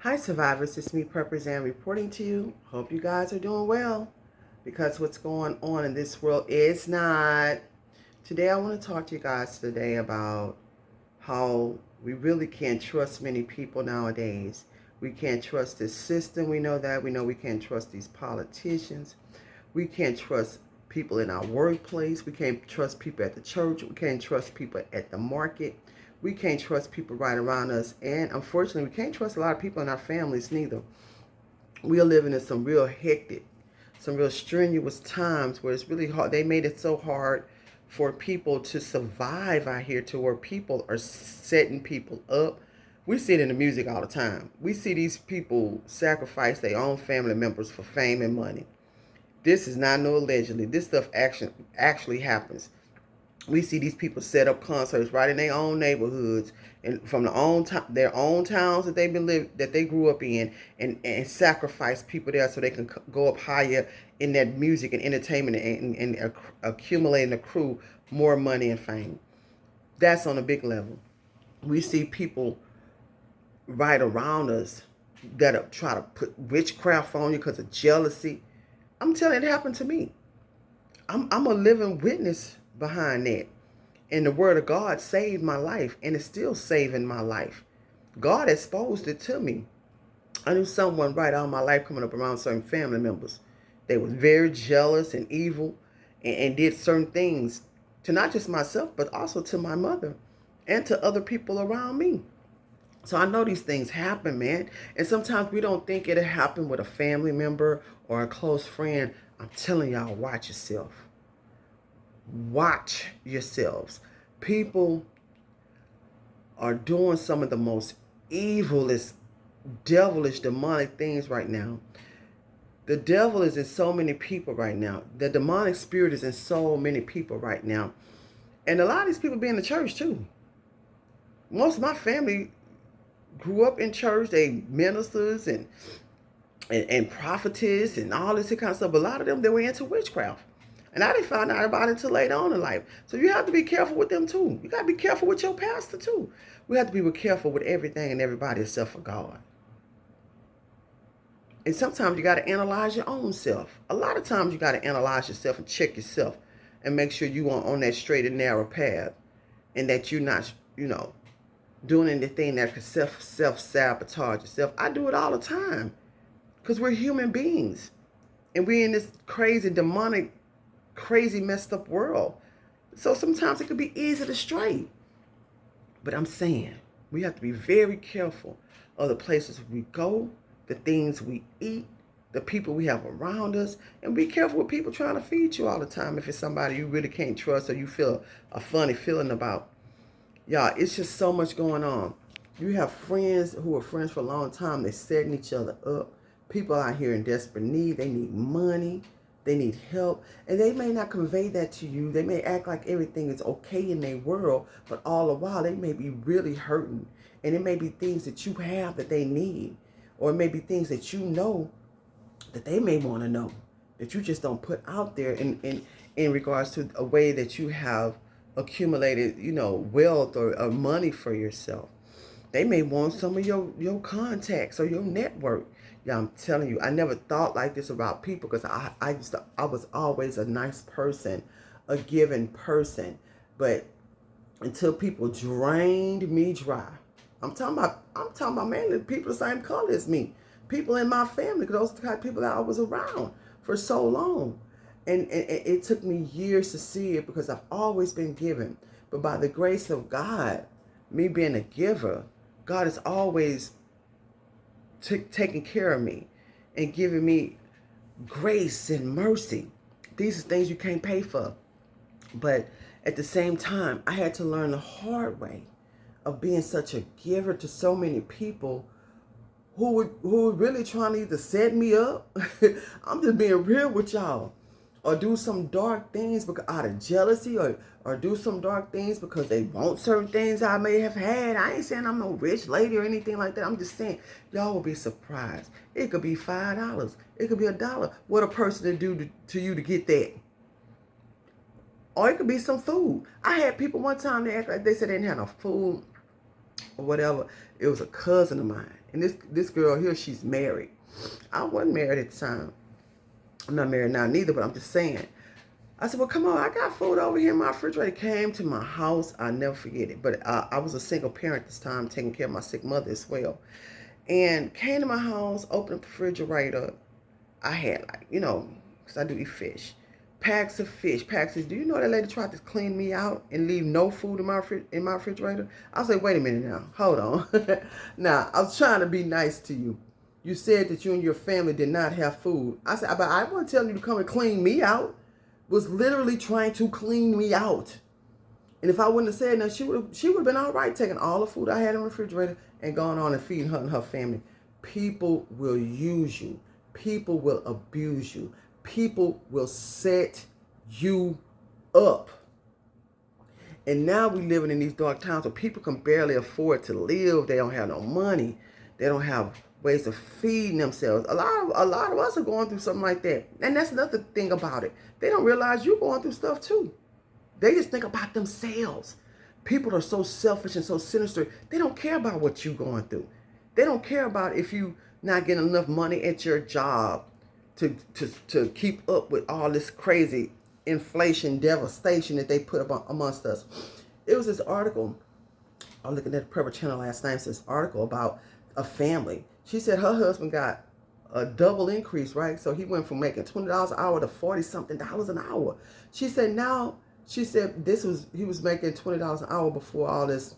Hi survivors, it's me Purpose and reporting to you. Hope you guys are doing well because what's going on in this world is not. Today I want to talk to you guys today about how we really can't trust many people nowadays. We can't trust the system, we know that. We know we can't trust these politicians. We can't trust people in our workplace. We can't trust people at the church. We can't trust people at the market. We can't trust people right around us. And unfortunately, we can't trust a lot of people in our families neither. We are living in some real hectic, some real strenuous times where it's really hard. They made it so hard for people to survive out here to where people are setting people up. We see it in the music all the time. We see these people sacrifice their own family members for fame and money. This is not no allegedly. This stuff actually happens. We see these people set up concerts right in their own neighborhoods and from their own towns that they grew up in, and sacrifice people there so they can go up higher in that music and entertainment and accumulate and accrue more money and fame. That's on a big level. We see people right around us that try to put witchcraft on you because of jealousy. I'm telling you, it happened to me. I'm a living witness behind that. And the word of God saved my life and it's still saving my life. God exposed it to me. I knew someone right out of my life coming up around certain family members. They was very jealous and evil and did certain things to not just myself, but also to my mother and to other people around me. So I know these things happen, man. And sometimes we don't think it'll happen with a family member or a close friend. I'm telling y'all, watch yourself. Watch yourselves. People are doing some of the most evilest, devilish, demonic things right now. The devil is in so many people right now. The demonic spirit is in so many people right now. And a lot of these people be in the church too. Most of my family grew up in church. They ministers and prophetess and all this kind of stuff. But a lot of them, they were into witchcraft. And I didn't find out about it until later on in life. So you have to be careful with them too. You got to be careful with your pastor too. We have to be careful with everything and everybody except for God. And sometimes you got to analyze your own self. A lot of times you got to analyze yourself and check yourself and make sure you are on that straight and narrow path and that you're not, doing anything that could self-sabotage yourself. I do it all the time because we're human beings and we're in this crazy, demonic, crazy, messed up world. So sometimes it could be easy to stray. But I'm saying we have to be very careful of the places we go, the things we eat, the people we have around us, and be careful with people trying to feed you all the time if it's somebody you really can't trust or you feel a funny feeling about. Y'all, it's just so much going on. You have friends who are friends for a long time. They're setting each other up. People out here in desperate need. They need money. They need help. And they may not convey that to you. They may act like everything is okay in their world. But all the while, they may be really hurting. And it may be things that you have that they need. Or it may be things that you know that they may want to know. That you just don't put out there in regards to a way that you have accumulated, wealth or money for yourself. They may want some of your contacts or your network. Yeah, I'm telling you, I never thought like this about people because I was always a nice person, a giving person. But until people drained me dry. I'm talking about mainly people the same color as me. People in my family, because those are the kind of people that I was around for so long. And it took me years to see it because I've always been giving. But by the grace of God, me being a giver, God has always taken care of me and giving me grace and mercy. These are things you can't pay for. But at the same time, I had to learn the hard way of being such a giver to so many people who were really trying to either set me up. I'm just being real with y'all. Or do some dark things because out of jealousy, or do some dark things because they want certain things I may have had. I ain't saying I'm no rich lady or anything like that. I'm just saying y'all will be surprised. It could be $5. It could be $1. What a person to do to you to get that. Or it could be some food. I had people one time, they act like they said they didn't have no food or whatever. It was a cousin of mine. And this girl here, she's married. I wasn't married at the time. I'm not married now neither, but I'm just saying. I said, well, come on, I got food over here in my refrigerator. Came to my house. I'll never forget it. But I was a single parent this time, taking care of my sick mother as well. And came to my house, opened up the refrigerator. I had like, because I do eat fish. Packs of fish, do you know that lady tried to clean me out and leave no food in my refrigerator? I was like, wait a minute now, hold on. Now, I was trying to be nice to you. You said that you and your family did not have food. I said, but I wasn't telling you to come and clean me out. Was literally trying to clean me out. And if I wouldn't have said that, she would have been all right taking all the food I had in the refrigerator and gone on and feeding her and her family. People will use you. People will abuse you. People will set you up. And now we're living in these dark times where people can barely afford to live. They don't have no money. They don't have ways of feeding themselves. A lot of us are going through something like that. And that's another thing about it. They don't realize you're going through stuff too. They just think about themselves. People are so selfish and so sinister. They don't care about what you're going through. They don't care about if you not getting enough money at your job to keep up with all this crazy inflation devastation that they put up amongst us. It was this article. I was looking at the Purple Channel last night. It's this article about a family. She said her husband got a double increase, right? So he went from making $20 an hour to $40-something an hour. She said he was making $20 an hour before all this